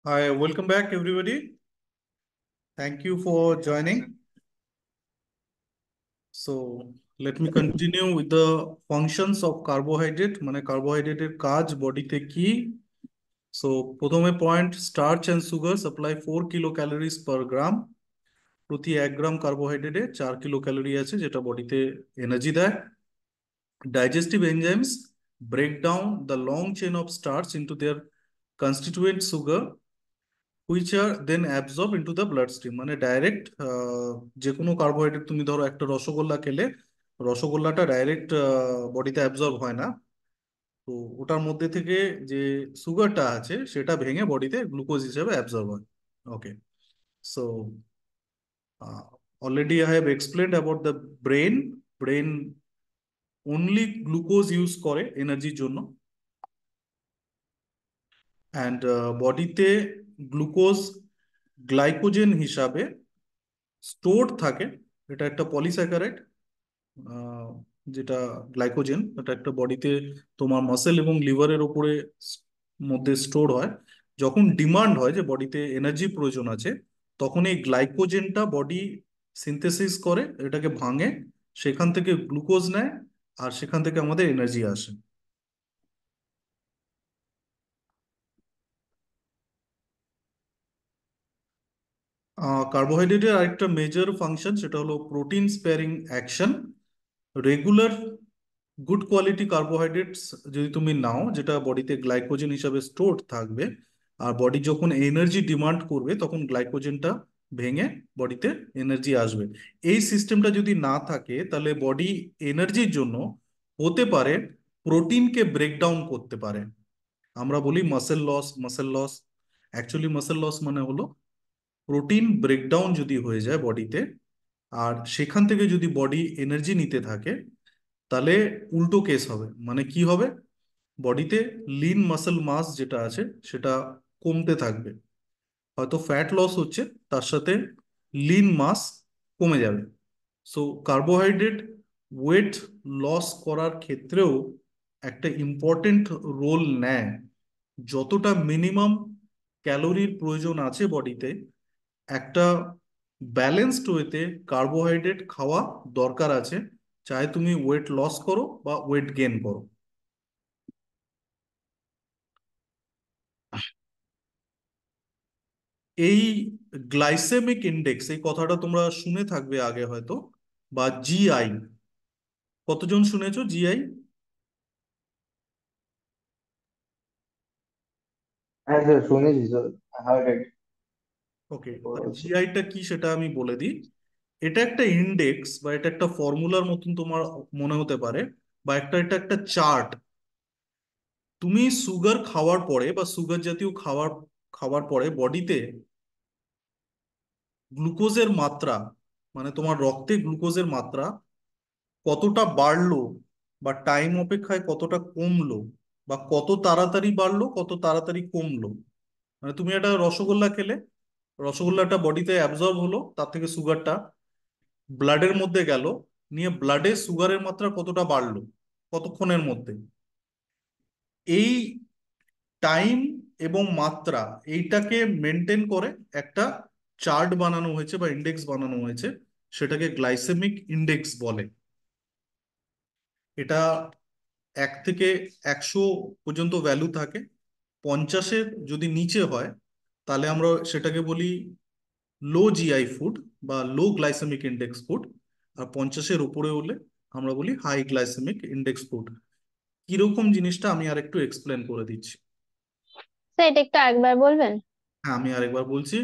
Hi, welcome back, everybody. Thank you for joining. So, let me continue with the functions of carbohydrate. মানে কার্বোহাইড্রেটের কাজ বডিতে কি? So, প্রথমে point, starch and sugar supply 4 kilo calories per gram. প্রতি 1 গ্রাম কার্বোহাইড্রেটে 4 kilo calorie আছে, যেটা বডিতে এনার্জি দেয়। Digestive enzymes break down the long chain of starch into their constituent sugar which are then absorb into the blood stream. মানে direct যে কোনো carbohydrate, তুমি ধরো একটা রসগোল্লা খেলে, রসগোল্লাটা ডাইরেক্ট বডিতে অ্যাবজর্ব হয় না। তো ওটার মধ্যে থেকে যে সুগারটা আছে সেটা ভেঙে বডিতে গ্লুকোজ হিসেবে অ্যাবজর্ব হয়। Okay, so already I have explained about the brain. Brain only glucose use করে এনার্জির জন্য, অ্যান্ড বডিতে গ্লুকোজ গ্লাইকোজেন হিসাবে স্টোরড থাকে। এটা একটা পলিস্যাকারাইড, যেটা গ্লাইকোজেন, এটা একটা বডিতে তোমার মাসেল এবং লিভারের উপরে মধ্যে স্টোর হয়। যখন ডিমান্ড হয় যে বডিতে এনার্জি প্রয়োজন আছে, তখন এই গ্লাইকোজেনটা বডি সিনথেসিস করে, এটাকে ভাঙে, সেখান থেকে গ্লুকোজ নেয়, আর সেখান থেকে আমাদের এনার্জি আসে। কার্বোহাইড্রেটের আরেকটা মেজর ফাংশন, সেটা হলো protein sparing action. Regular good quality carbohydrates যদি তুমি নাও, যেটা বডিতে গ্লাইকোজেন হিসাবে স্টোর থাকবে, আর বডি যখন এনার্জি ডিমান্ড করবে তখন গ্লাইকোজেনটা ভেঙে বডিতে এনার্জি আসবে। এই সিস্টেমটা যদি না থাকে, তাহলে বডি এনার্জির জন্য হতে পারে প্রোটিনকে ব্রেকডাউন করতে পারে। আমরা বলি muscle loss, muscle loss. Actually muscle loss মানে হলো প্রোটিন ব্রেকডাউন যদি হয়ে যায় বডিতে, আর সেখান থেকে যদি বডি এনার্জি নিতে থাকে, তাহলে উল্টো কেস হবে। মানে কি হবে? বডিতে লিন মাসল মাস যেটা আছে সেটা কমতে থাকবে। হয়তো ফ্যাট লস হচ্ছে, তার সাথে লিন মাস কমে যাবে। সো কার্বোহাইড্রেট ওয়েট লস করার ক্ষেত্রেও একটা ইম্পর্টেন্ট রোল নেয়। যতটা মিনিমাম ক্যালোরির প্রয়োজন আছে বডিতে, একটা ব্যালেন্সড ওয়েতে কার্বোহাইড্রেট খাওয়া দরকার আছে, চাহে তুমি ওয়েট লস করো বা ওয়েট গেইন করো। এই গ্লাইসেমিক ইন্ডেক্স, এই কথাটা তোমরা শুনে থাকবে আগে হয়তো, বা জিআই। কতজন শুনেছো জিআই? হ্যাঁ স্যার, শুনেছি স্যার। হার্ট ওকে, অ্যাটাক। জিআইটা কি সেটা আমি বলে দিই। এটা একটা ইন্ডেক্স বা এটা একটা ফর্মুলার মতন তোমার মনে হতে পারে, বা এটা একটা চার্ট। তুমি সুগার খাওয়ার পরে বা সুগার জাতীয় খাবার খাওয়ার পরে বডিতে গ্লুকোজের মাত্রা, মানে তোমার রক্তে গ্লুকোজের মাত্রা কতটা বাড়লো, বা টাইম অপেক্ষায় কতটা কমলো, বা কত তাড়াতাড়ি বাড়লো কত তাড়াতাড়ি কমলো। মানে তুমি একটা রসগোল্লা খেলে, রসগোল্লাটা বডিতে অ্যাবজর্ব হলো, তার থেকে সুগারটা ব্লাডের মধ্যে গেল, নিয়ে ব্লাডে সুগারের মাত্রা কতটা বাড়লো কতক্ষণের মধ্যে। এই টাইম এবং মাত্রা, এইটাকে মেনটেন করে একটা চার্ট বানানো হয়েছে বা ইন্ডেক্স বানানো হয়েছে, সেটাকে গ্লাইসেমিক ইন্ডেক্স বলে। এটা 1 থেকে 100 পর্যন্ত ভ্যালু থাকে। 50-এর যদি নিচে হয়, তাহলে আমরা সেটাকে বলি লো জিআই ফুড বা লো গ্লাইসেমিক ইন্ডেক্স ফুড। আর 50-এর উপরে হলে আমরা বলি হাই গ্লাইসেমিক ইন্ডেক্স ফুড। কিরকম জিনিসটা আমি আর একটু এক্সপ্লেন করে দিচ্ছি। স্যার এটা একটু একবার বলবেন? হ্যাঁ, আমি আরেকবার বলছি।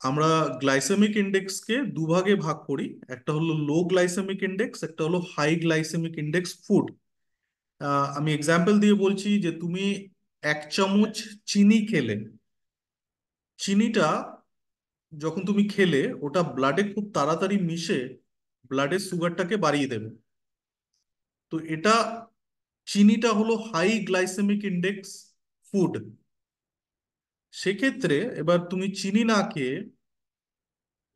আমরা গ্লাইসেমিক ইন্ডেক্সকে দুভাগে ভাগ করি। একটা হলো লো গ্লাইসেমিক ইন্ডেক্স, একটা হলো হাই গ্লাইসেমিক ইন্ডেক্স ফুড। আমি এক্সাম্পল দিয়ে বলছি যে তুমি 1 চামচ চিনি খেলে, চিনিটা যখন তুমি খেলে ওটা ব্লাডে খুব তাড়াতাড়ি মিশে ব্লাডের সুগারটাকে বাড়িয়ে দেবে। তো এটা, চিনিটা হলো হাই গ্লাইসেমিক ইন্ডেক্স ফুড। সেক্ষেত্রে এবার তুমি চিনি না খেয়ে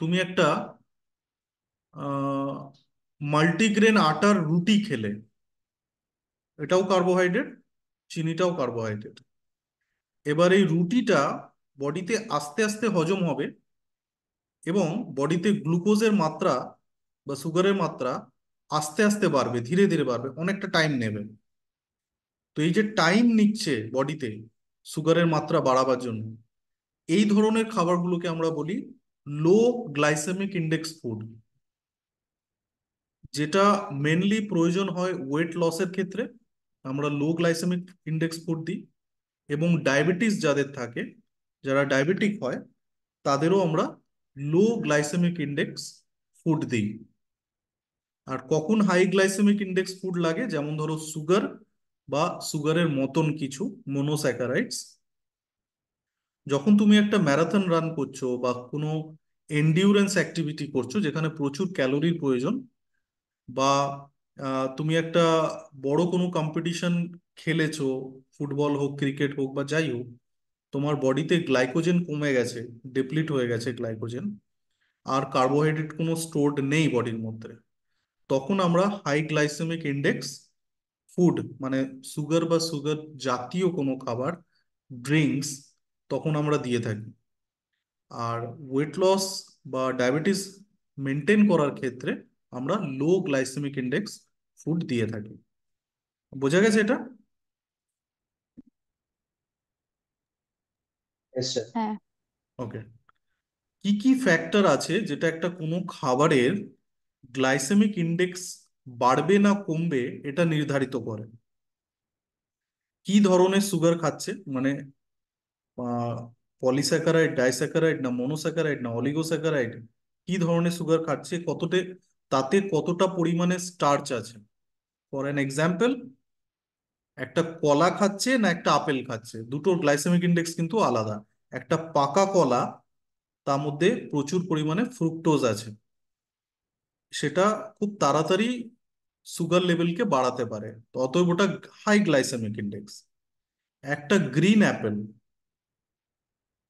তুমি একটা মাল্টিগ্রেন আটার রুটি খেলে, এটাও কার্বোহাইড্রেট, চিনিটাও কার্বোহাইড্রেট। এবার এই রুটিটা বডিতে আস্তে আস্তে হজম হবে এবং বডিতে গ্লুকোজের মাত্রা বা সুগারের মাত্রা আস্তে আস্তে বাড়বে, ধীরে ধীরে বাড়বে, অনেকটা টাইম নেবে। তো এই যে টাইম নিচ্ছে বডিতে সুগারের মাত্রা বাড়াবার জন্য, এই ধরনের খাবারগুলোকে আমরা বলি লো গ্লাইসেমিক ইন্ডেক্স ফুড, যেটা মেনলি প্রয়োজন হয় ওয়েট লসের ক্ষেত্রে। আমরা লো গ্লাইসেমিক ইন্ডেক্স ফুড দিই, এবং ডায়াবেটিস যাদের থাকে, যারা ডায়াবেটিক হয়, তাদেরও আমরা লো গ্লাইসেমিক ইন্ডেক্স ফুড দিই। আর কখন হাই গ্লাইসেমিক ইন্ডেক্স ফুড লাগে, যেমন ধরো সুগার বা সুগারের মতন কিছু মনোস্যাকারাইডস। যখন তুমি একটা ম্যারাথন রান করছো বা কোনো এন্ডিউরেন্স অ্যাক্টিভিটি করছো যেখানে প্রচুর ক্যালোরির প্রয়োজন, বা তুমি একটা বড় কোনো কম্পিটিশন খেলেছো, ফুটবল হোক, ক্রিকেট হোক, বা যাই হোক, তোমার বডিতে গ্লাইকোজেন কমে গেছে, ডিপ্লিট হয়ে গেছে গ্লাইকোজেন, আর কার্বোহাইড্রেট কোনো স্টোরড নেই বডির মধ্যে, তখন আমরা হাই গ্লাইসেমিক ইন্ডেক্স ফুড, মানে সুগার বা সুগার জাতীয় কোনো খাবার, ড্রিঙ্কস, তখন আমরা দিয়ে থাকি। আর ওয়েট লস বা ডায়াবেটিস মেনটেন করার ক্ষেত্রে আমরা লো গ্লাইসেমিক ইন্ডেক্স ফুড দিয়ে থাকি। বোঝা গেছে এটা? Yes, sir. হ্যাঁ। ওকে। কি কি ফ্যাক্টর আছে যেটা একটা কোনো খাবারের গ্লাইসেমিক ইন্ডেক্স বাড়বে না কমবে এটা নির্ধারিত করে? কি ধরনের সুগার খাচ্ছে, মানে পলিস্যাকারাইড, ডাইস্যাকারাইড, না মনোস্যাকারাইড, না অলিগোস্যাকারাইড, কি ধরনের সুগার খাচ্ছে, কতটা, তাতে কতটা পরিমাণে স্টার্চ আছে। ফর অ্যান এক্সাম্পল, একটা কলা খাচ্ছে না একটা আপেল খাচ্ছে, দুটোর গ্লাইসেমিক ইন্ডেক্স কিন্তু আলাদা। একটা পাকা কলা, তার মধ্যে প্রচুর পরিমাণে ফ্রুক্টোজ আছে, সেটা খুব তাড়াতাড়ি সুগার লেভেলকে বাড়াতে পারে, তো অতএব ওটা হাই গ্লাইসেমিক ইন্ডেক্স। একটা গ্রিন অ্যাপেল,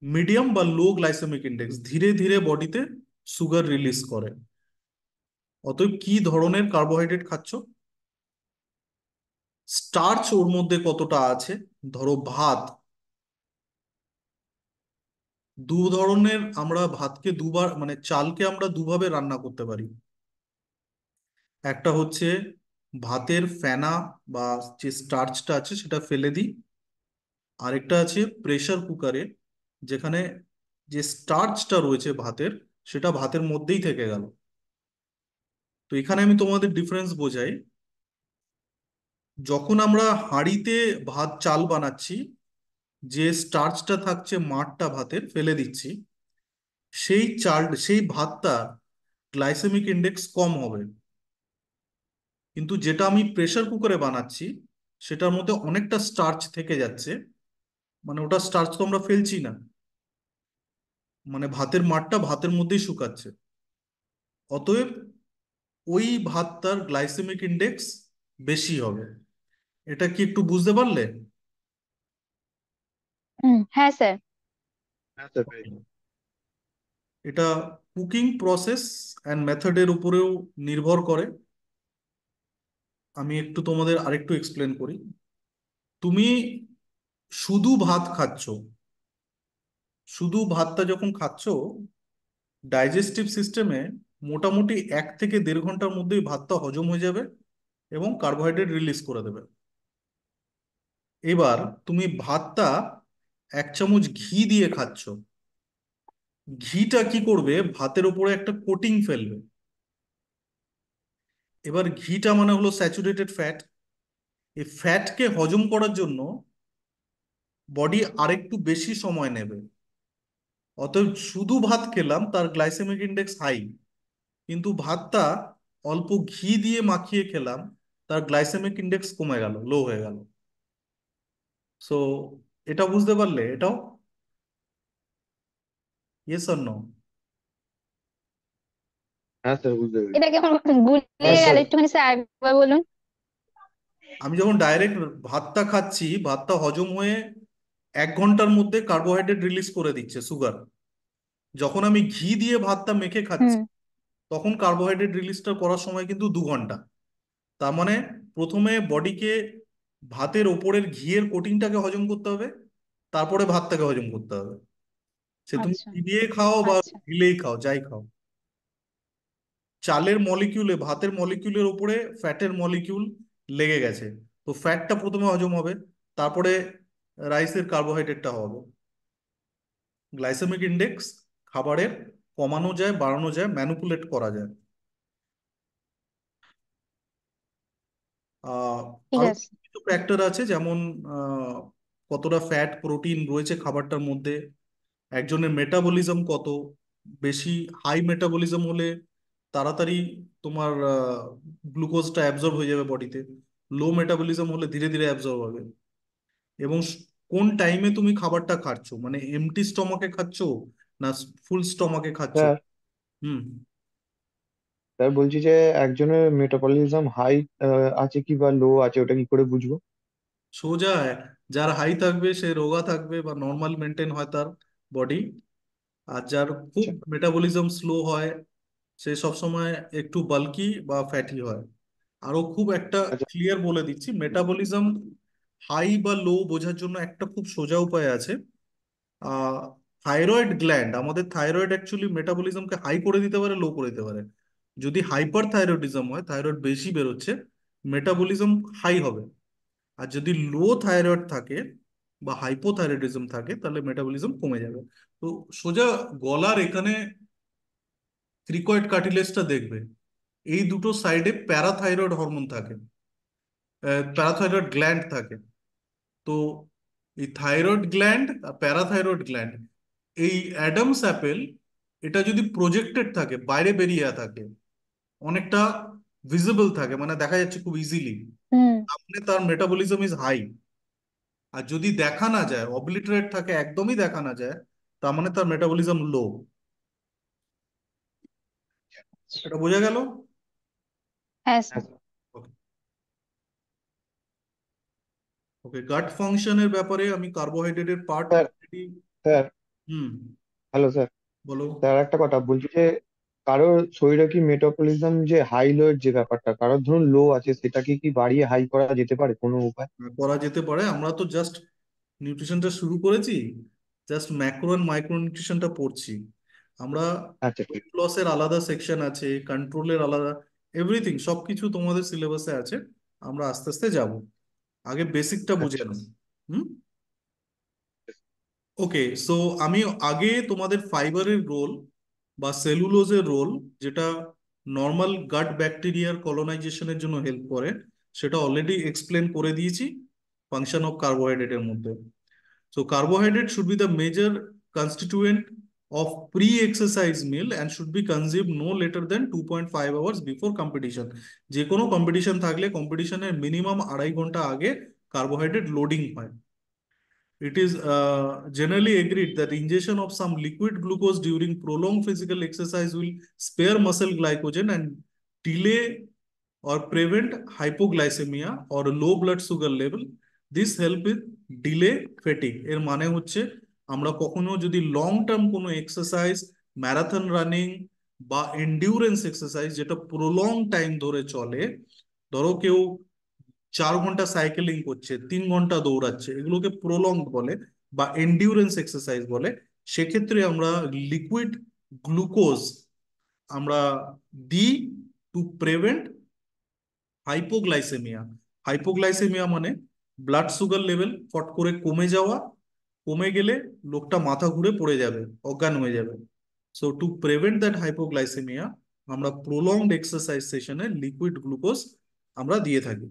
মিডিয়াম বা লো গ্লাইসেমিক ইন্ডেক্স, ধীরে ধীরে বডিতে সুগার রিলিজ করে। অতএব কি ধরনের কার্বোহাইড্রেট খাচ্ছ, স্টার্চ ওর মধ্যে কতটা আছে। ধরো ভাত, দু ধরনের, আমরা ভাতকে দুবার, মানে চালকে আমরা দুভাবে রান্না করতে পারি। একটা হচ্ছে ভাতের ফেনা বা যে স্টার্চটা আছে সেটা ফেলে দিই, আরেকটা আছে প্রেসার কুকারে, যেখানে যে স্টার্চটা রয়েছে ভাতের, সেটা ভাতের মধ্যেই থেকে গেল। তো এখানে আমি তোমাদের ডিফারেন্স বোঝাই। যখন আমরা হাঁড়িতে ভাত চাল বানাচ্ছি, যে স্টার্চটা থাকছে মাঠটা ভাতের ফেলে দিচ্ছি, সেই চাল, সেই ভাতটা গ্লাইসেমিক ইন্ডেক্স কম হবে। কিন্তু যেটা আমি প্রেসার কুকারে বানাচ্ছি, সেটার মধ্যে অনেকটা স্টার্চ থেকে যাচ্ছে, মানে ওটা স্টার্চ তো আমরা ফেলছি না, মানে ভাতের মাঠটা ভাতের মধ্যেই শুকাচ্ছে। অতএব ওই ভাতটার গ্লাইসেমিক ইন্ডেক্স বেশি হবে। এটা কি একটু বুঝতে পারলে? হ্যাঁ স্যার। হ্যাঁ স্যার, পেয়েছি। এটা কুকিং প্রসেস অ্যান্ড মেথডের উপরেও নির্ভর করে। আমি একটু তোমাদের আরেকটু এক্সপ্লেন করি। তুমি শুধু ভাত খাচ্ছ, শুধু ভাতটা যখন খাচ্ছ, ডাইজেস্টিভ সিস্টেমে মোটামুটি 1 থেকে 1.5 ঘন্টার মধ্যেই ভাতটা হজম হয়ে যাবে এবং কার্বোহাইড্রেট রিলিজ করে দেবে। এবার তুমি ভাতটা 1 চামচ ঘি দিয়ে খাচ্ছ, ঘিটা কি করবে, ভাতের উপরে একটা কোটিং ফেলবে। এবার ঘিটা মানে হলো স্যাচুরেটেড ফ্যাট, এই ফ্যাটকে হজম করার জন্য বডি আরেকটু বেশি সময় নেবে। অতএব শুধু ভাত খেলাম, তার গ্লাইসেমিক ইন্ডেক্স হাই, কিন্তু ভাতটা অল্প ঘি দিয়ে মাখিয়ে খেলাম, তার গ্লাইসেমিক ইন্ডেক্স কমে গেল, লো হয়ে গেল। সো এটা বুঝতে পারলে এটাও? Yes or no? হ্যাঁ স্যার, বুঝতে এটা পেরেছি। কেমন হ্যাঁ গুলিয়ে গেল, স্যার। একটুখানি স্যার আরেকবার বলুন। আমি যখন ডাইরেক্ট ভাতটা খাচ্ছি, ভাতটা হজম হয়ে 1 ঘন্টার মধ্যে কার্বোহাইড্রেট রিলিজ করে দিচ্ছে সুগার। যখন আমি ঘি দিয়ে ভাতটা মেখে খাচ্ছি, হুম। তখন কার্বোহাইড্রেট রিলিজটা করার সময় কিন্তু 2 ঘন্টা। তার মানে প্রথমে বডিকে ভাতের ওপরের ঘিয়ের কোটিংটাকে হজম করতে হবে, তারপরে ভাতটাকে হজম করতে হবে। সে তুমি আচ্ছা চিবিয়ে খাও বা আচ্ছা। গিলেই খাও, যাই খাও। চালের মলিকিউলে, ভাতের মলিকিউলের উপরে ফ্যাটের মলিকিউল লেগে গেছে, তো ফ্যাটটা প্রথমে হজম হবে, তারপরে রাইসের কার্বোহাইড্রেটটা হবে। গ্লাইসেমিক ইন্ডেক্স খাবারের কমানো যায়, বাড়ানো যায়, ম্যানিপুলেট করা যায়। আহ ঠিক আরো আছে। কিছু ফ্যাক্টর আছে, যেমন আহ, কতটা ফ্যাট প্রোটিন রয়েছে খাবারটার মধ্যে, একজনের মেটাবলিজম কত বেশি। হাই মেটাবলিজম হলে তাড়াতাড়ি তোমার গ্লুকোজটা অ্যাবজর্ব হয়ে যাবে বডিতে, লো মেটাবলিজম হলে ধীরে ধীরে অ্যাবজর্ব হবে। এবং কোন টাইমে তুমি খাবারটা খাচ্ছো, মানে এমটি স্টমাকে খাচ্ছো না ফুল স্টমাকে খাচ্ছো। স্যার হুম। স্যার বলছি যে একজনের মেটাবলিজম হাই আছে কি বা লো আছে, ওটা কি করে বুঝবো? সোজা, যার হাই থাকবে সে রোগা থাকবে বা নর্মাল মেনটেন হয় তার বডি, আর যার খুব আচ্ছা মেটাবলিজম স্লো হয় সে সবসময় একটু বাল্কি বা ফ্যাটি হয়। আরো খুব একটা আচ্ছা। ক্লিয়ার বলে দিচ্ছি, মেটাবলিজম হাই বা লো বোঝার জন্য একটা খুব সোজা উপায় আছে। আহ থাইরয়েড গ্ল্যান্ড, আমাদের থাইরয়েড অ্যাকচুয়ালি মেটাবলিজমকে হাই করে দিতে পারে, লো করে দিতে পারে। যদি হাইপার থাইরয়েডিজম হয়, থাইরয়েড বেশি বেরোচ্ছে, মেটাবলিজম হাই হবে। আর যদি লো থাইরয়েড থাকে বা হাইপোথাইরয়েডিজম থাকে, তাহলে মেটাবলিজম কমে যাবে। তো সোজা গলার এখানে ক্রিকয়েড কার্টিলেজটা দেখবে, এই দুটো সাইডে প্যারাথাইরয়েড হরমোন থাকে, প্যারাথাইরয়েড গ্ল্যান্ড থাকে। তো এই থাইরয়েড গ্ল্যান্ড আর প্যারাথাইরয়েড গ্ল্যান্ড, এই অ্যাডামস অ্যাপেল, এটা যদি প্রজেক্টেড থাকে, বাইরে বেরিয়ে থাকে, অনেকটা ভিজিবল থাকে, মানে দেখা যাচ্ছে খুব ইজিলি, হুম। তাহলে তার মেটাবলিজম ইজ হাই। আর যদি দেখা না যায়, অবলিটারেট থাকে, একদমই দেখা না যায়, তার মানে তার মেটাবলিজম লো। এটা বোঝা গেল? হ্যাঁ হ্যাঁ স্যার। স্যার। ওকে। ওকে, গাট ফাংশনের ব্যাপারে আমি কার্বোহাইড্রেটের part sir already. Sir hmm. Hello sir. বলো। স্যার একটা কথা বলছি যে কারোর শরীরে কি মেটাবলিজম যে হাই লো এর যে ব্যাপারটা, কারোর ধরুন লো আছে, সেটাকে কি বাড়িয়ে হাই করা যেতে পারে কোনো উপায়? করা যেতে পারে, আমরা তো জাস্ট নিউট্রিশনটা শুরু করেছি, জাস্ট ম্যাক্রো অ্যান্ড মাইক্রো নিউট্রিশনটা পড়ছি আমরা। আচ্ছা ঠিক। ওয়েট লসের আলাদা সেকশন আছে, কন্ট্রোলের আলাদা, এভরিথিং সবকিছু তোমাদের সিলেবাসে আছে। আমরা আস্তে আস্তে যাব, আগে বেসিকটা বুঝে আচ্ছা নাও। হুম। ওকে, সো আমি আগে তোমাদের ফাইবারের রোল বা সেলুলোজের রোল, যেটা নর্মাল গাট ব্যাকটেরিয়ার কলোনাইজেশনের জন্য হেল্প করে, সেটা অলরেডি এক্সপ্লেন করে দিয়েছি ফাংশন অফ কার্বোহাইড্রেটের মধ্যে। So carbohydrate should be the major constituent of pre-exercise meal and should be consumed no later than 2.5 hours before competition. যে কোনো কম্পিটিশন থাকলে কম্পিটিশনের মিনিমাম 2.5 ঘন্টা আগে কার্বোহাইড্রেট লোডিং হয়। It is generally agreed that ingestion of some liquid glucose during prolonged physical exercise will spare muscle glycogen and delay or prevent hypoglycemia or low blood sugar level. This help with delay fatigue. এর মানে হচ্ছে আমরা কখনো যদি long term কোনো exercise, marathon running বা endurance exercise যেটা prolong time ধরে চলে, ধরো কেউ 4 ঘন্টা সাইকেলিং করছে, 3 ঘন্টা দৌড়াচ্ছে, এগুলোকে প্রলংড বলে বা এন্ডিউরেন্স এক্সারসাইজ বলে। সেক্ষেত্রে আমরা লিকুইড গ্লুকোজ আমরা দিই টু প্রিভেন্ট হাইপোগ্লাইসেমিয়া। হাইপোগ্লাইসেমিয়া মানে ব্লাড সুগার লেভেল ফট করে কমে যাওয়া, কমে গেলে লোকটা মাথা ঘুরে পড়ে যাবে, অজ্ঞান হয়ে যাবে। So to prevent that hypoglycaemia আমরা প্রলংড এক্সারসাইজ সেশনে লিকুইড গ্লুকোজ আমরা দিয়ে থাকি।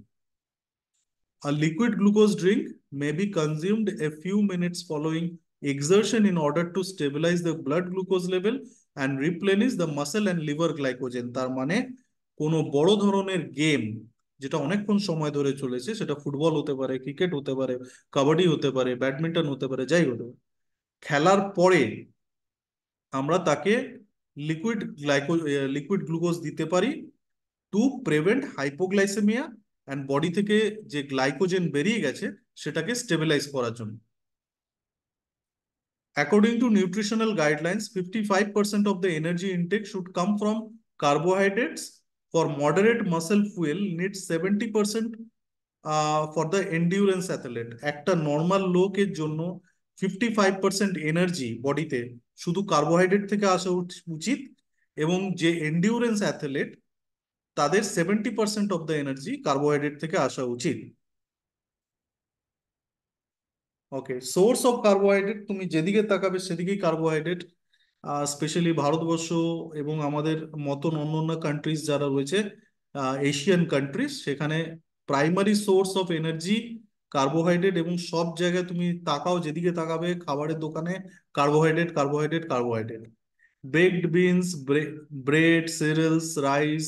A liquid glucose drink may be consumed a few minutes following exertion in order to stabilize the blood glucose level and replenish the muscle and liver glycogen. তার মানে কোনো বড় ধরনের game যেটা অনেকক্ষণ সময় ধরে চলেছে, সেটা ফুটবল হতে পারে, ক্রিকেট হতে পারে, কাবাডি হতে পারে, ব্যাডমিন্টন হতে পারে, যাই হতে পারে, খেলার পরে আমরা তাকে লিকুইড গ্লুকোজ দিতে পারি to prevent hypoglycaemia and body থেকে যে গ্লাইকোজেন বেরিয়ে গেছে সেটাকে স্টেবিলাইজ করার জন্য। According to nutritional guidelines, 55% of the energy intake should come from carbohydrates. For moderate muscle fuel, needs 70% for the endurance athlete. একটা নর্মাল লোকের জন্য 55% এনার্জি বডিতে শুধু কার্বোহাইড্রেট থেকে আসা উচিত, এবং যে এন্ডিউরেন্স অ্যাথলেট তাদের 70% অফ দ্য এনার্জি কার্বোহাইড্রেট থেকে আসা উচিত। ওকে, সোর্স অফ কার্বোহাইড্রেট তুমি যেদিকে তাকাবে সেদিকেই কার্বোহাইড্রেট। স্পেশালি ভারতবর্ষ এবং আমাদের মতন অন্য অন্য কান্ট্রিজ যারা রয়েছে, এশিয়ান কান্ট্রিজ, সেখানে primary source of energy carbohydrate, এবং সব জায়গায় তুমি তাকাও যেদিকে তাকাবে খাবারের দোকানে carbohydrate carbohydrate carbohydrate. Baked beans, bread, cereals, rice,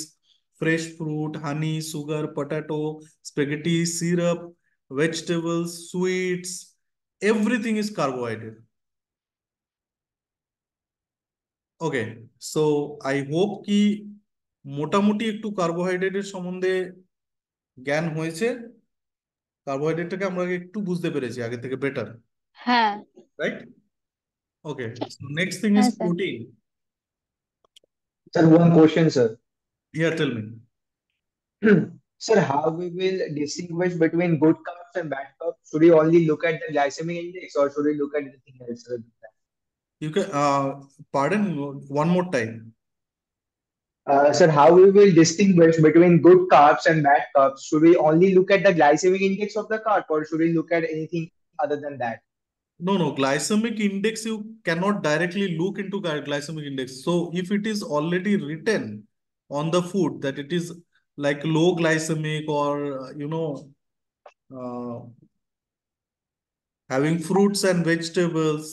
fresh fruit, honey, sugar, potato, spaghetti, syrup, vegetables, sweets, everything is carbohydrate. Okay, so I hope কি মোটামুটি একটু কার্বোহাইড্রেটের সম্বন্ধে জ্ঞান হয়েছে। কার্বোহাইড্রেটটাকে আমরা একটু বুঝতে পেরেছি আগে থেকে বেটার, হ্যাঁ। Right? Okay, so next thing is হ্যাঁ sir. Protein. Sir, one question, sir. Yeah tell me. Sir, how we will distinguish between good carbs and bad carbs? Should we only look at the glycemic index or should we look at anything else other than that? You can pardon one more time. Sir, how we will distinguish between good carbs and bad carbs? Should we only look at the glycemic index of the carb or should we look at anything other than that? No, glycemic index, you cannot directly look into glycemic index. So if it is already written on the food that it is like low glycemic, or uh, having fruits and vegetables,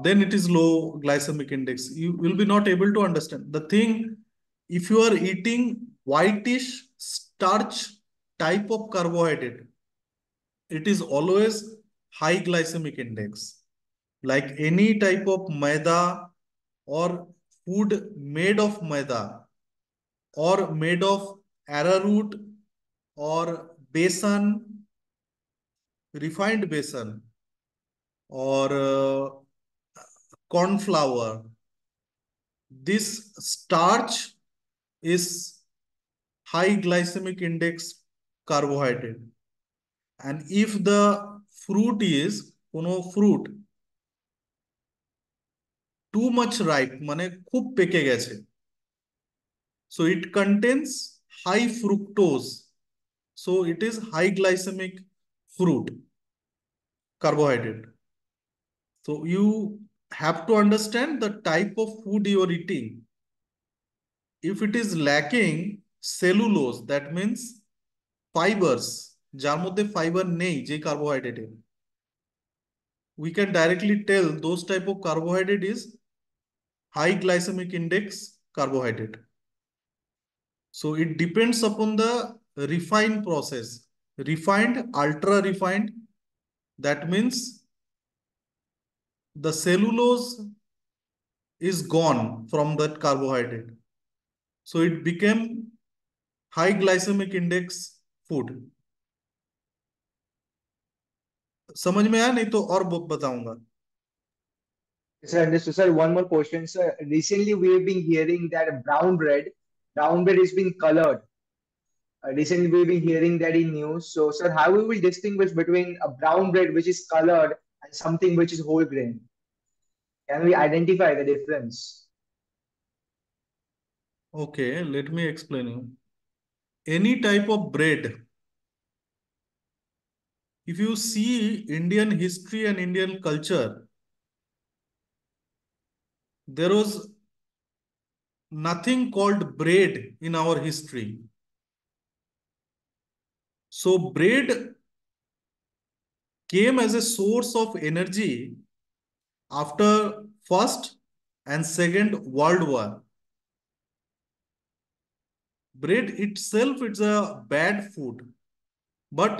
then it is low glycemic index. You will be not able to understand. The thing, if you are eating whitish starch type of carbohydrate, it is always high glycemic index. Like any type of maida or food made of maida or made of arrowroot or besan, refined besan, or corn flour, this starch is high glycemic index carbohydrate. And if the fruit is কোনো fruit too much ripe, মানে খুব পেকে গেছে, so it contains high fructose, so it is high glycemic fruit carbohydrate. So you have to understand the type of food you are eating. If it is lacking cellulose, that means fibers, যার মধ্যে fibre নেই যে কার্বোহাইড্রেটে, we can directly tell those type of carbohydrate is high glycemic index carbohydrate. So it depends upon the refined process. Refined, ultra refined, that means the cellulose is gone from that carbohydrate. So it became high glycemic index food. समझ में आया? नहीं तो और बताऊंगा। Sir, understood. Sir, one more question, sir. Recently, we have been hearing that brown bread is being colored. Recently, we've been hearing that in news. So, sir, how we will distinguish between a brown bread which is colored and something which is whole grain? Can we identify the difference? Okay, let me explain you. Any type of bread, if you see Indian history and Indian culture, there was nothing called bread in our history. So bread came as a source of energy after First and Second World War. Bread itself, it's a bad food, but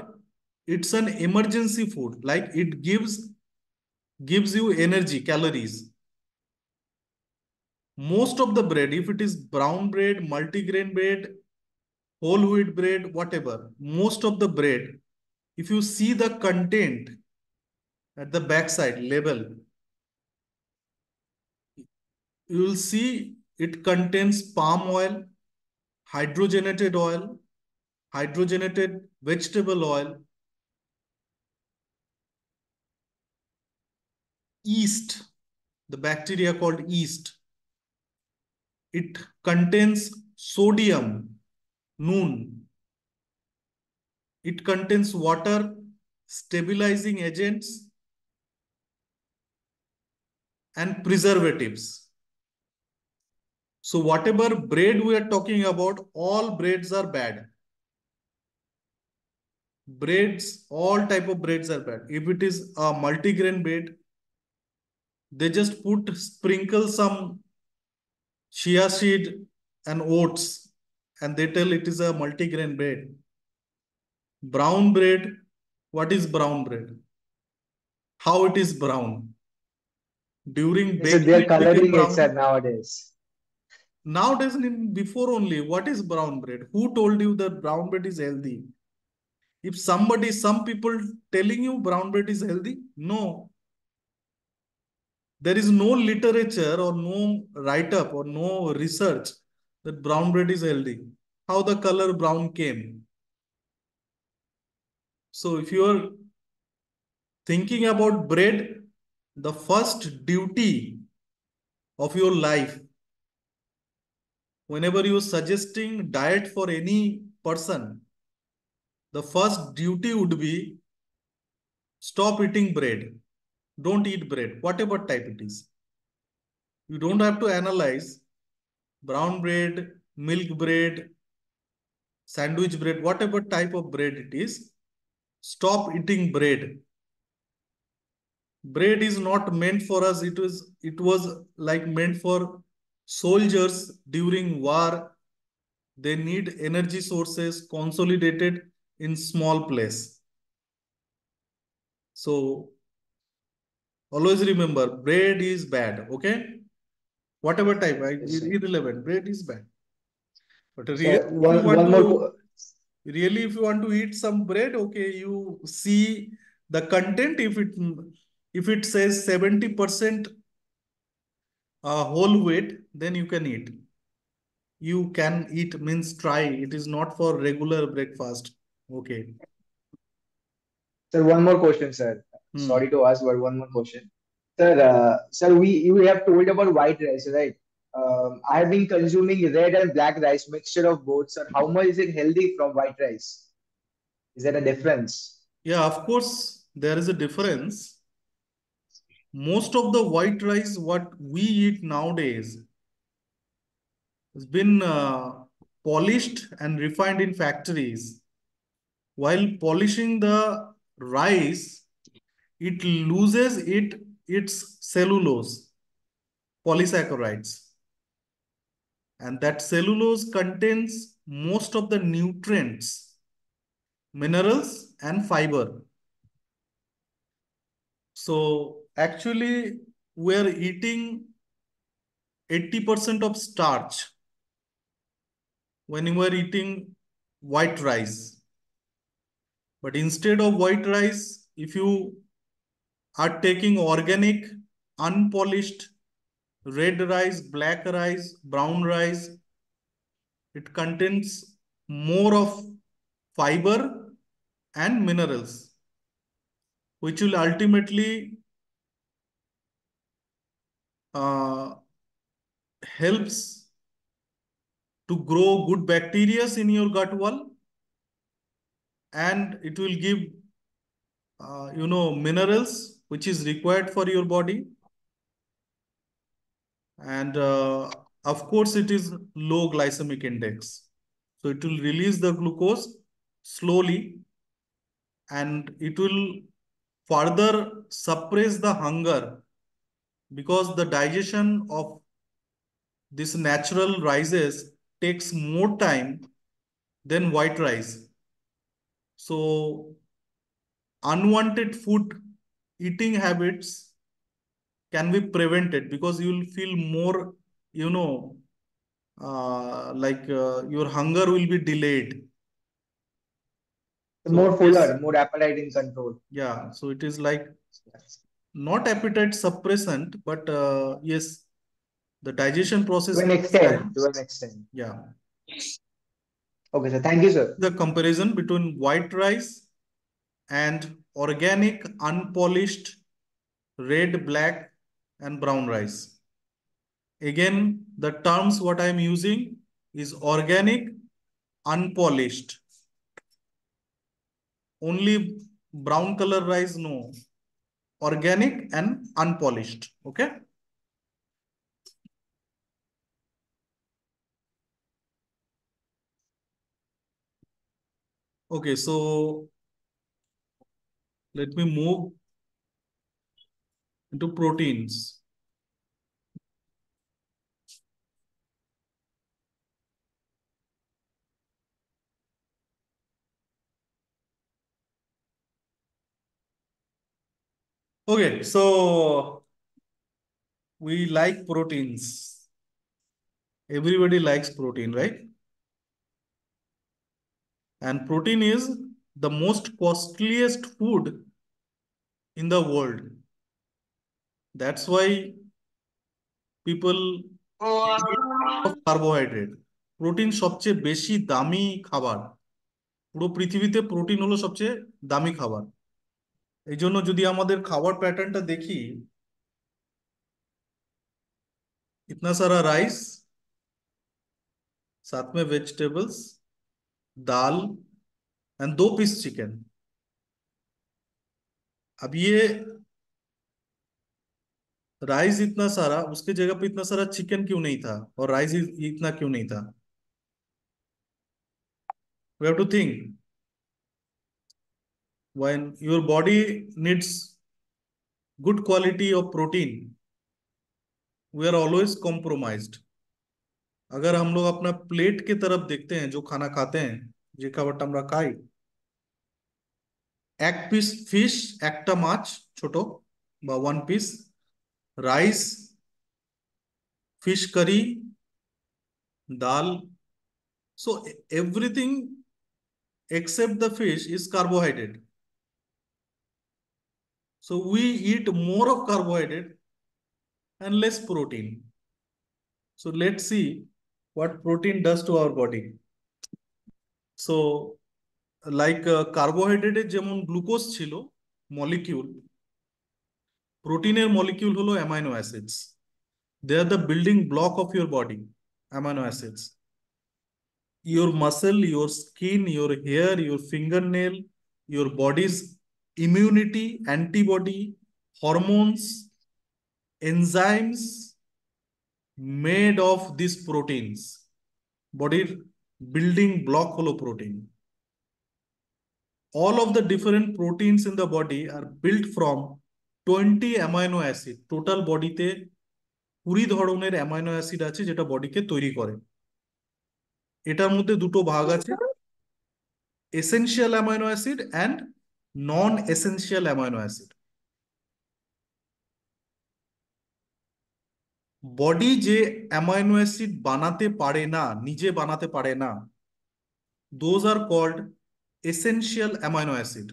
it's an emergency food. Like it gives you energy, calories. Most of the bread, if it is brown bread, multigrain bread, whole wheat bread, whatever, most of the bread, if you see the content at the backside label, you will see it contains palm oil, hydrogenated oil, hydrogenated vegetable oil, yeast, the bacteria called yeast. It contains sodium, Nun. It contains water, stabilizing agents, and preservatives. So whatever bread we are talking about, all breads are bad. Breads, all type of breads are bad. If it is a multigrain bread, they just sprinkle some chia seed and oats, and they tell it is a multigrain bread. Brown bread, what is brown bread? How it is brown? During So baking, they're it became coloring it, sir, brown. nowadays. Nowadays, before only, what is brown bread? Who told you that brown bread is healthy? If some people telling you brown bread is healthy, no. There is no literature or no write-up or no research that brown bread is healthy. How the color brown came? So if you are thinking about bread, the first duty of your life, whenever you are suggesting diet for any person, the first duty would be stop eating bread. Don't eat bread, whatever type it is. You don't have to analyze brown bread, milk bread, sandwich bread, whatever type of bread it is. Stop eating bread. Bread is not meant for us. It was like meant for soldiers during war. They need energy sources consolidated in small place. So always remember, bread is bad. Okay, whatever type, Yes, sir. irrelevant. Bread is bad. But really, Sir, if you want one more. if you want to eat some bread, okay, you see the content. If it says 70% whole weight, then you can eat. You can eat means try. It is not for regular breakfast. Okay. Sir, one more question, sir. Hmm. Sorry to ask, but one more question. Sir, sir, you have told about white rice, right? I have been consuming red and black rice, mixture of both, sir. How much is it healthy from white rice? Is there a difference? Yeah, of course, there is a difference. Most of the white rice, what we eat nowadays, has been polished and refined in factories. While polishing the rice, it loses its cellulose, polysaccharides. And that cellulose contains most of the nutrients, minerals, and fiber. So actually, we're eating 80% of starch when you are eating white rice. But instead of white rice, if you are taking organic, unpolished red rice, black rice, brown rice, it contains more of fiber and minerals, which will ultimately helps to grow good bacteria in your gut wall, and it will give minerals which is required for your body, and of course it is low glycemic index, so it will release the glucose slowly, and it will further suppress the hunger, because the digestion of this natural rices takes more time than white rice. So unwanted food eating habits can be prevented, because you will feel more, your hunger will be delayed. So More yes, fuller, more appetite in control. yeah. So it is like not appetite suppressant, but yes, the digestion To process an takes extent, time. to an extent. Yeah. Okay, sir. Thank you, sir. The comparison between white rice and organic, unpolished red, black, and brown rice. Again, the terms what I am using is organic, unpolished. Only brown color rice, no. Organic and unpolished. Okay. Okay, so let me move into proteins. Okay, so we like proteins. Everybody likes protein, right? And protein is the most costliest food in the world. That's why people of carbohydrate. Protein সবচেয়ে বেশি দামি খাবার। পুরো পৃথিবীতে protein হলো সবচেয়ে দামি খাবার। এই জন্য যদি আমাদের খাবার প্যাটার্নটা দেখি, इतना सारा राइस, साथ में वेजिटेबल्स, दाल एंड 2 पीस चिकन। अब ये राइस इतना सारा, उसके जगह पे इतना सारा चिकन क्यों नहीं था और राइस इतना क्यों नहीं था? We have to think. When your body needs good quality of protein, we are always compromised. अगर हम लोग अपना प्लेट की तरफ देखते हैं, जो खाना खाते हैं, যে খাবারটা আমরা খাই, 1 পিস ফিশ, একটা মাছ ছোট বা 1 পিস রাইস, ফিশ কারি, ডাল, so everything except the fish is carbohydrate. So we eat more of carbohydrate and less protein. So let's see what protein does to our body. So like carbohydrate যেমন glucose ছিল molecule, প্রোটিনের molecule হলো amino acids. They are the building block of your body, amino acids. Your muscle, your skin, your hair, your fingernail, your body's immunity, antibody, hormones, enzymes made of these proteins. Body's building block holo protein. All of the different proteins in the body are built from 20 amino acid. Total body te 20 ধরনের amino acid আছে যেটা বডিকে তৈরি করে। এটার মধ্যে দুটো ভাগ আছে, essential amino acid and non essential amino acid. Body যে অ্যামাইনো অ্যাসিড বানাতে পারে না, নিজে বানাতে পারে না, those are called essential amino acid.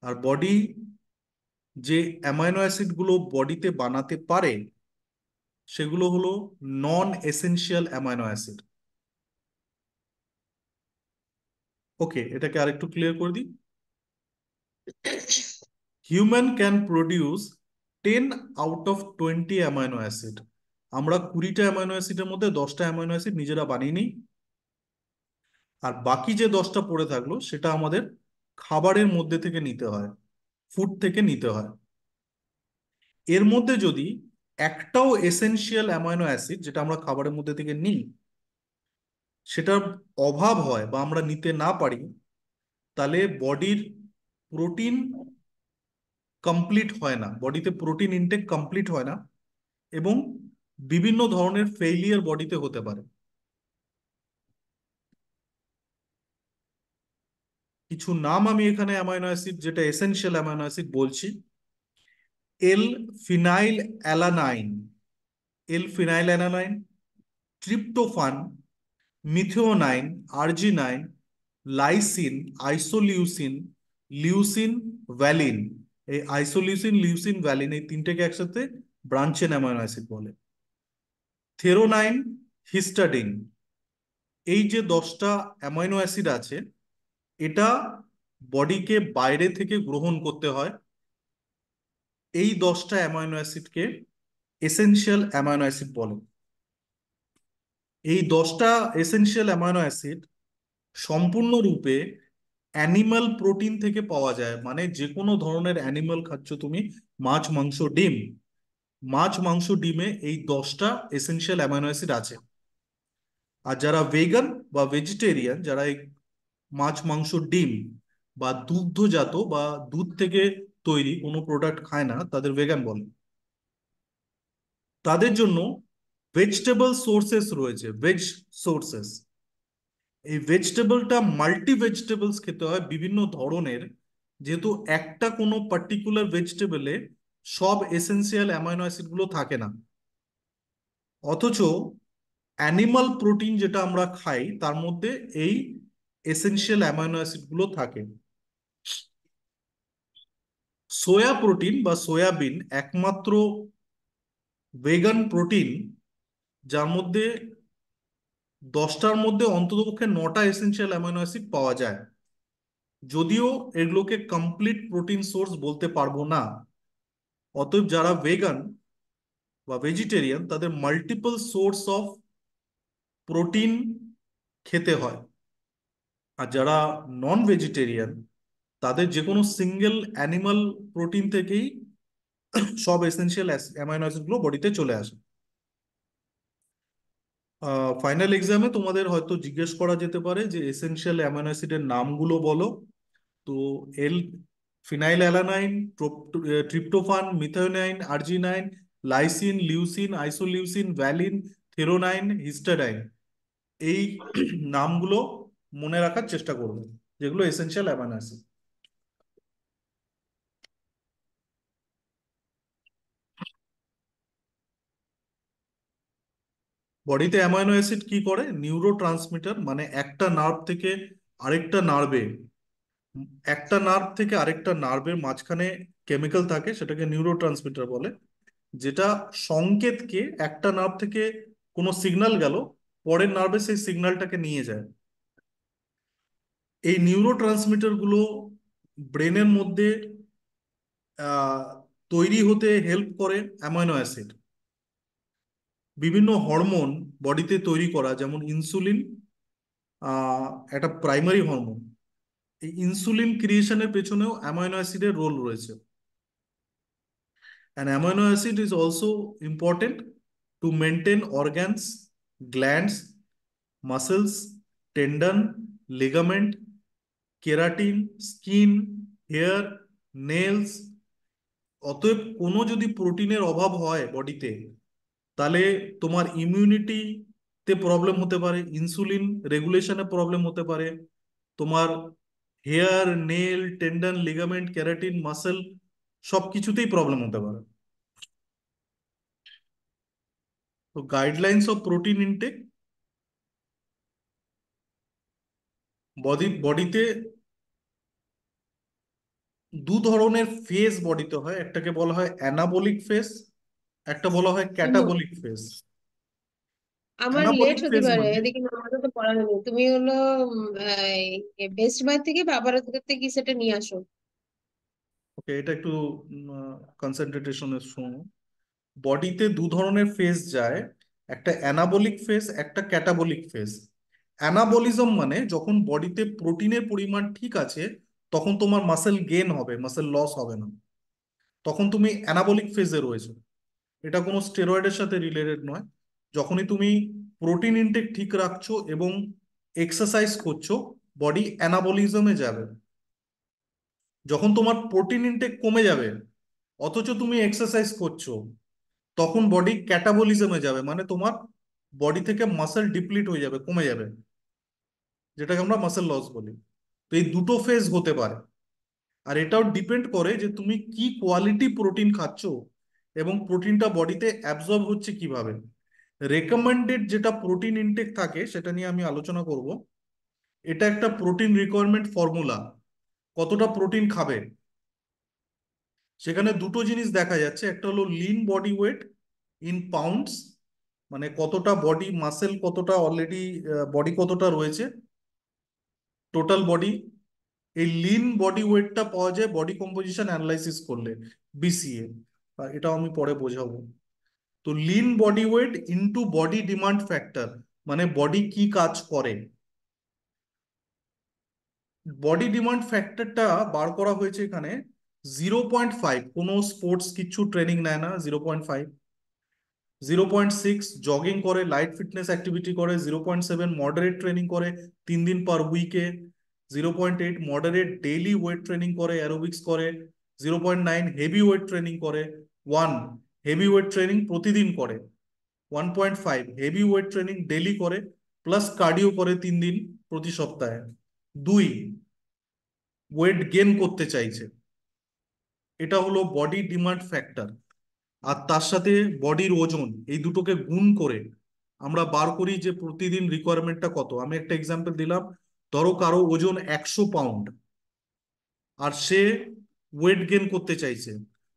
আর বডি যে অ্যামাইনো অ্যাসিড গুলো বডিতে বানাতে পারে সেগুলো হলো non essential amino acid. Okay, এটাকে আরেকটু ক্লিয়ার করে দিই। Human can produce 10 out of 20 amino acid. আমরা 20টা অ্যামাইনো অ্যাসিডের মধ্যে 10টা অ্যামাইনো অ্যাসিড নিজেরা বানিয়ে নিই, আর বাকি যে 10টা পড়ে থাকলো সেটা আমাদের খাবারের মধ্যে থেকে নিতে হয়, ফুড থেকে নিতে হয়। এর মধ্যে যদি একটাও এসেনশিয়াল অ্যামাইনো অ্যাসিড যেটা আমরা খাবারের মধ্যে থেকে নিই সেটার অভাব হয় বা আমরা নিতে না পারি, তাহলে বডির প্রোটিন কমপ্লিট হয় না, বডিতে প্রোটিন ইনটেক কমপ্লিট হয় না এবং বিভিন্ন ধরনের ফেইলিয়ার বডিতে হতে পারে। কিছু নাম আমি এখানে অ্যামাইনো অ্যাসিড যেটা এসেনশিয়াল অ্যামাইনো অ্যাসিড বলছি। L phenylalanine, L phenylalanine, tryptophan, methionine, arginine, lysine, isoleucine, leucine, valine. এই আইসোলিউসিন, লিউসিন, ভ্যালিন এই তিনটেকে একসাথে ব্রাঞ্চেন অ্যামাইনো অ্যাসিড বলে। থেরোনাইন, হিস্টাডিন, এই যে 10টা অ্যামাইনো অ্যাসিড আছে এটা বডিকে বাইরে থেকে গ্রহণ করতে হয় এই 10টা অ্যামাইনো অ্যাসিডকে এসেনশিয়াল অ্যামাইনো অ্যাসিড বলে। এই 10টা এসেনশিয়াল অ্যামাইনো অ্যাসিড সম্পূর্ণরূপে অ্যানিমাল প্রোটিন থেকে পাওয়া যায়, মানে যে কোনো ধরনের অ্যানিমাল খাচ্ছ তুমি, মাছ, মাংস, ডিম, মাছ, মাংস, ডিমে এই 10টা এসেনশিয়াল অ্যামাইনো অ্যাসিড আছে। আর যারা ভেগান বা ভেজিটেরিয়ান, যারা এই মাছ, মাংস, ডিম বা দুগ্ধজাত বা দুধ থেকে তৈরি কোনো প্রোডাক্ট খায় না, তাদের ভেগান বলে। তাদের জন্য ভেজিটেবল সোর্সেস রয়েছে, ভেজ সোর্সেস। এই ভেজিটেবলটা মাল্টি ভেজিটেবলস খেতে হয়, বিভিন্ন ধরনের, যেহেতু একটা কোনো পার্টিকুলার ভেজিটেবলে সব এসেনশিয়াল অ্যামাইনো অ্যাসিড গুলো থাকে না। অথচ অ্যানিমাল প্রোটিন যেটা আমরা খাই তার মধ্যে এই এসেনশিয়াল অ্যামাইনো অ্যাসিড গুলো থাকে। সোয়া প্রোটিন বা সয়াবিন একমাত্র ভেগান প্রোটিন যার মধ্যে 10টার মধ্যে অন্ততপক্ষে 9টা এসেনশিয়াল অ্যামাইনো অ্যাসিড পাওয়া যায়। যদিও এগুলোকে কমপ্লিট প্রোটিন সোর্স বলতে পারবো না। অতএব যারা ভেগান বা ভেজিটেরিয়ান তাদের মাল্টিপল সোর্স অফ প্রোটিন খেতে হয়। আর যারা নন ভেজিটেরিয়ান তাদের যে কোনো সিঙ্গেল অ্যানিমাল প্রোটিন থেকেই সব এসেনশিয়াল অ্যামাইনো অ্যাসিড গুলো বডিতে চলে আসে। ফাইনাল এক্সামে তোমাদের হয়তো জিজ্ঞেস করা যেতে পারে যে এসেনশিয়াল অ্যামাইনো অ্যাসিডের নামগুলো বলো। তো L phenylalanine, tryptophan, methionine, arginine, lysine, leucine, isoleucine, valine, threonine, histidine, এই নামগুলো মনে রাখার চেষ্টা করবে, যেগুলো এসেনশিয়াল অ্যামাইনো অ্যাসিড। বডিতে অ্যামাইনো অ্যাসিড কি করে? নিউরো ট্রান্সমিটার, মানে একটা নার্ভ থেকে আরেকটা নার্ভে, একটা নার্ভ থেকে আরেকটা নার্ভের মাঝখানে কেমিক্যাল থাকে, সেটাকে নিউরো ট্রান্সমিটার বলে, যেটা সংকেতকে, একটা নার্ভ থেকে কোনো সিগন্যাল গেল, পরের নার্ভে সেই সিগন্যালটাকে নিয়ে যায়। এই নিউরো ট্রান্সমিটার গুলো ব্রেনের মধ্যে আহ, তৈরি হতে হেল্প করে অ্যামাইনো অ্যাসিড। বিভিন্ন হরমোন বডিতে তৈরি করা, যেমন ইনসুলিন, একটা প্রাইমারি হরমোন। এই ইনসুলিন ক্রিয়েশনের পেছনেও অ্যামাইনো অ্যাসিডের রোল রয়েছে। And amino acid is also important to maintain organs, glands, muscles, tendon, ligament, keratin, skin, hair, nails. অতএব কোনো যদি প্রোটিনের অভাব হয় বডিতে, তাহলে তোমার ইমিউনিটিতে প্রবলেম হতে পারে, ইনসুলিন রেগুলেশনে প্রবলেম হতে পারে, তোমার hair, nail, tendon, ligament, keratin, muscle সব কিছুতেই প্রবলেম হতে পারে। তো গাইডলাইন্স অফ প্রোটিন ইনটেক, বডিতে দু ধরনের ফেজ বডিতে হয়, একটাকে বলা হয় অ্যানাবলিক ফেজ, একটা বলা হয় হুম, ক্যাটাবলিক ফেজ। আমার লেট অ্যানাবলিক হতে ফেজ পারে, মানে, এদিকে আমাকে তো পড়া হয়নি। তুমি হলো বেস্ট বাই থেকে বাবার থেকে কি সেটা নিয়ে আসো। ওকে এটা একটু কনসেন্ট্রেশনে শোনো। বডিতে দু ধরনের ফেজ যায়, একটা অ্যানাবলিক ফেজ, একটা ক্যাটাবলিক ফেজ। অ্যানাবলিজম মানে যখন বডিতে প্রোটিনের পরিমাণ ঠিক আছে, তখন তোমার মাসেল গেন হবে, মাসেল লস হবে না, তখন তুমি অ্যানাবলিক ফেজে রয়েছে। এটা কোনো স্টেরয়েডের সাথে রিলেটেড নয়। যখনই তুমি প্রোটিন ইনটেক ঠিক রাখছো এবং এক্সারসাইজ করছো, বডি অ্যানাবলিজমে যাবে। যখন তোমার প্রোটিন ইনটেক কমে যাবে অথচ তুমি এক্সারসাইজ করছো, তখন বডি ক্যাটাবলিজমে যাবে, মানে তোমার বডি থেকে মাসেল ডিপ্লিট হয়ে যাবে, কমে যাবে, যেটাকে আমরা মাসেল লস বলি। তো এই দুটো ফেজ হতে পারে। আর এটাও ডিপেন্ড করে যে তুমি কি কোয়ালিটি প্রোটিন খাচ্ছো এবং প্রোটিনটা বডিতে অ্যাবজর্ব হচ্ছে কিভাবে। রেকমেন্ডেড যেটা প্রোটিন ইনটেক থাকে সেটা নিয়ে আমি আলোচনা করব। এটা একটা প্রোটিন রিকোয়ারমেন্ট ফর্মুলা, কতটা প্রোটিন খাবে। সেখানে দুটো জিনিস দেখা যাচ্ছে, একটা হলো lean body weight in pounds, মানে কতটা বডি মাসেল, কতটা অলরেডি বডি কতটা রয়েছে, টোটাল বডি এই লিন বডি ওয়েটটা পাওয়া যায় বডি কম্পোজিশন অ্যানালাইসিস করলে, বিসিএ, এটাও আমি পরে বোঝাবো। তো lean body weight into body demand factor, মানে বডি কি কাজ করে। বডি ডিমান্ড ফ্যাক্টরটা বার করা হয়েছে এখানে 0.5, কোনো স্পোর্টস কিচ্ছু ট্রেনিং নেয় না, 0.5। 0.6 জগিং করে, লাইট ফিটনেস অ্যাক্টিভিটি করে। 0.7 মডারেট ট্রেনিং করে 3 দিন পার উইকে। 0.8 মডারেট ডেইলি ওয়েট ট্রেনিং করে, অ্যারোবিক্স করে। 0.9 হেভি ওয়েট ট্রেনিং করে। 1 হেভি ওয়েট ট্রেনিং প্রতিদিন করে। 1.5 হেভি ওয়েট ট্রেনিং ডেইলি করে, প্লাস কার্ডিও করে 3 দিন প্রতি সপ্তাহে। 2 ওয়েট গেন করতে চাইছে। এটা হলো বডি ডিমান্ড ফ্যাক্টর। আর তার সাথে বডির ওজন, এই দুটোকে গুণ করে আমরা বার করি যে প্রতিদিন রিকোয়ারমেন্টটা কত। আমি একটা এক্সাম্পল দিলাম, ধরো কারো ওজন 100 পাউন্ড আর সে ওয়েট গেন করতে চাইছে,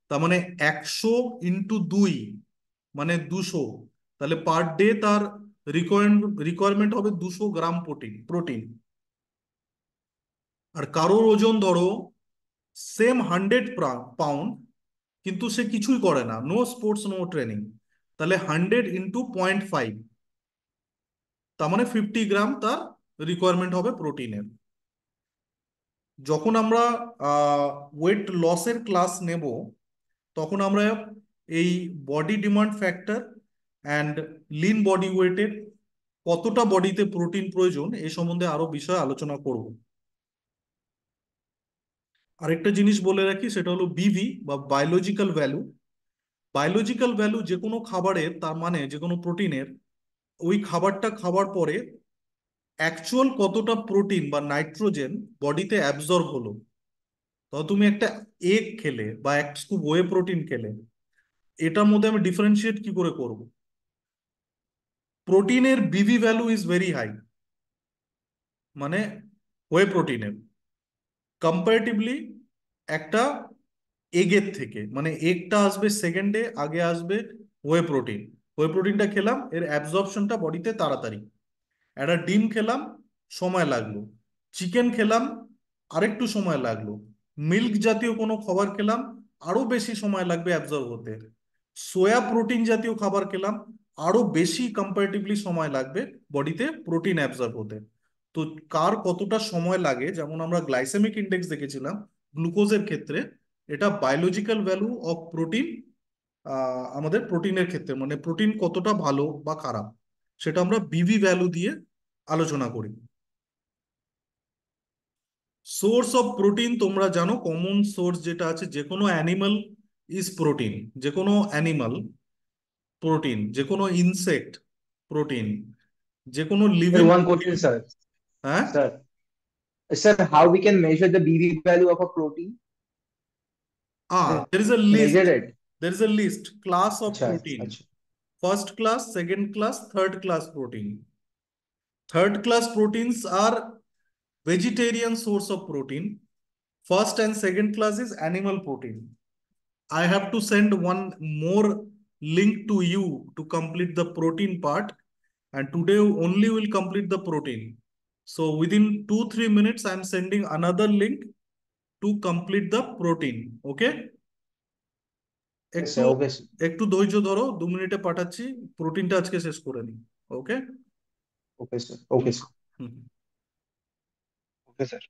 তার মানে 100 × 2 মানে 200, তাহলে পার ডে তার রিকোয়ারমেন্ট হবে 200 গ্রাম প্রোটিন। আর কারোর ওজন ধরো সেম 100 পাউন্ড, কিন্তু সে কিছুই করে না, নো স্পোর্টস নো ট্রেনিং, তাহলে 100 × 0.5, তার মানে 50 গ্রাম তার রিকোয়ারমেন্ট হবে প্রোটিনের। যখন আমরা ওয়েট লসের ক্লাস নেব, তখন আমরা এই body demand factor and Lin body ওয়েটের কতটা বডিতে প্রোটিন প্রয়োজন এই সম্বন্ধে আরো বিষয় আলোচনা করব। আরেকটা জিনিস বলে রাখি, সেটা হলো বিভি বা বায়োলজিক্যাল ভ্যালু। বায়োলজিক্যাল ভ্যালু যে কোনো খাবারের, তার মানে যে কোনো প্রোটিনের, ওই খাবারটা খাওয়ার পরে অ্যাকচুয়াল কতটা প্রোটিন বা নাইট্রোজেন বডিতে অ্যাবজর্ব হলো। তো তুমি একটা এগ খেলে বা এক স্কুপ ওয়ে প্রোটিন খেলে, এটার মধ্যে আমি ডিফারেন্সিয়েট কি করে করব। প্রোটিনের বিভি ভ্যালু ইজ ভেরি হাই, মানে ওয়ে প্রোটিনের কম্পারেটিভলি একটা এগের থেকে, মানে এগটা আসবে সেকেন্ডে, আগে আসবে ওয়ে প্রোটিন। ওয়ে প্রোটিনটা খেলাম, এর অ্যাবজর্পশনটা বডিতে তাড়াতাড়ি। একটা ডিম খেলাম, সময় লাগলো। চিকেন খেলাম, আরেকটু সময় লাগলো। মিল্ক জাতীয় কোনো খাবার খেলাম, আরো বেশি সময় লাগবে অ্যাবজর্ব হতে। সোয়া প্রোটিন জাতীয় খাবার খেলাম, আরো বেশি কম্পারেটিভলি সময় লাগবে বডিতে প্রোটিন অ্যাবজর্ব হতে। তো কার কতটা সময় লাগে, যেমন আমরা গ্লাইসেমিক ইন্ডেক্স দেখেছিলাম গ্লুকোজের ক্ষেত্রে, এটা বায়োলজিক্যাল ভ্যালু অফ প্রোটিন। আমাদের প্রোটিনের ক্ষেত্রে মানে প্রোটিন কতটা ভালো বা খারাপ, সেটা আমরা বিভি ভ্যালু দিয়ে আলোচনা করি। সোর্স অফ প্রোটিন তোমরা জানো, কমন সোর্স যেটা আছে, যে কোনো অ্যানিমাল ইজ প্রোটিন, যে কোনো অ্যানিমাল প্রোটিন, যে কোনো ইনসেক্ট প্রোটিন, যে কোনো Sir, living. one question, sir. হ্যাঁ, Sir, how we can measure the BV value of a protein? there is a Measure list. it. There is a list, class of Acha, protein. acha. First class, second class, third class protein. Third class proteins are vegetarian source of protein. First and second class is animal protein. I have to send one more link to you to complete the protein part, and today only will complete the protein. So within 2-3 minutes, I am sending another link to complete the protein. Okay? Yes, একটু sir. Okay, sir. একটু ধৈর্য ধরো, 2 মিনিটে পাঠাচ্ছি। প্রোটিনটা আজকে শেষ করে নিই। Okay? Okay, sir. Okay, sir. Hmm. Okay sir.